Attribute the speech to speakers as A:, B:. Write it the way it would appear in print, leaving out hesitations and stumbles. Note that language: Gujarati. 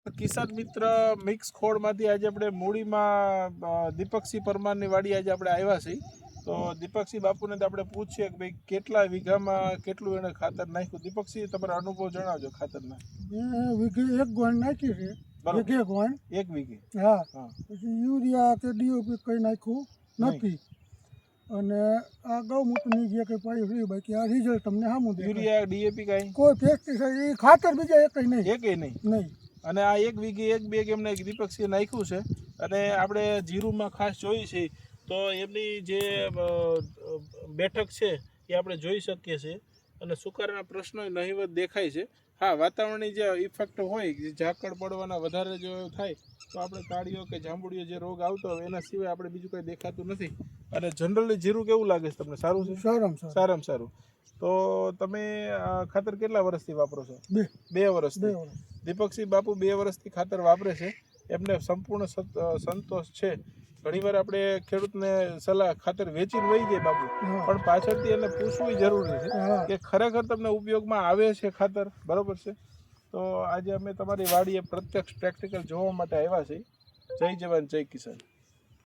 A: કિસાન મિત્ર મિક્સ ખોળમાંથી આજે આપણે મૂડીમાં દીપકસિંહ પરમારની વાડી આજે આપણે આવ્યા છીએ. તો દીપકસિંહ બાપુને તો આપણે પૂછીએ કે ભાઈ કેટલા વીઘામાં કેટલું એને ખાતર નાખ્યું. દીપકસિંહ, તમારો અનુભવ જણાવજો ખાતરના.
B: વીઘે એક ગોણ નાખી છે. વીઘે ગોણ
A: એક વીઘે.
B: હા. પછી યુરિયા કે ડીઓપી કંઈ નાખ્યું નથી. અને આ ગૌમૂત્રની જે કંઈ પાયું છે બાકી આ રિઝલ્ટ તમને સામું દે.
A: યુરિયા ડીએપી કાંઈ
B: કોઈ પેસ્ટિસાઇડ એ ખાતર બીજા એકય નહીં.
A: એકય નહીં. અને આ એક વીઘે એક બેગ એમને દીપકસિંહ નાખ્યું છે. અને આપણે જીરુમાં ખાસ જોઈએ છીએ તો એમની જે બેઠક છે એ આપણે જોઈ શકીએ છીએ. અને સુકારાના પ્રશ્નો નહીવત દેખાય છે. હા, વાતાવરણની જે ઇફેક્ટ હોય, ઝાકળ પડવાના વધારે જો થાય તો આપણે કાળીઓ કે જાંબુડીઓ જે રોગ આવતો હોય એના સિવાય આપણે બીજું કંઈ દેખાતું નથી. અને જનરલી જીરું કેવું લાગે છે તમને? સારું છે? સારામાં સારું. તો તમે ખાતર કેટલા વર્ષથી વાપરો છો? 2 વર્ષથી. દીપકસિંહ બાપુ 2 વર્ષથી ખાતર વાપરે છે. એમને સંપૂર્ણ સંતોષ છે. ઘણીવાર આપણે ખેડૂતને સલાહ ખાતર વેચીને વહી જાય બાપુ, પણ પાછળથી એને પૂછવું જરૂરી છે કે ખરેખર તમને ઉપયોગમાં આવે છે ખાતર, બરોબર છે? તો આજે અમે તમારી વાડીએ પ્રત્યક્ષ પ્રેક્ટિકલ જોવા માટે આવ્યા છીએ. જય જવાન જય કિસાન.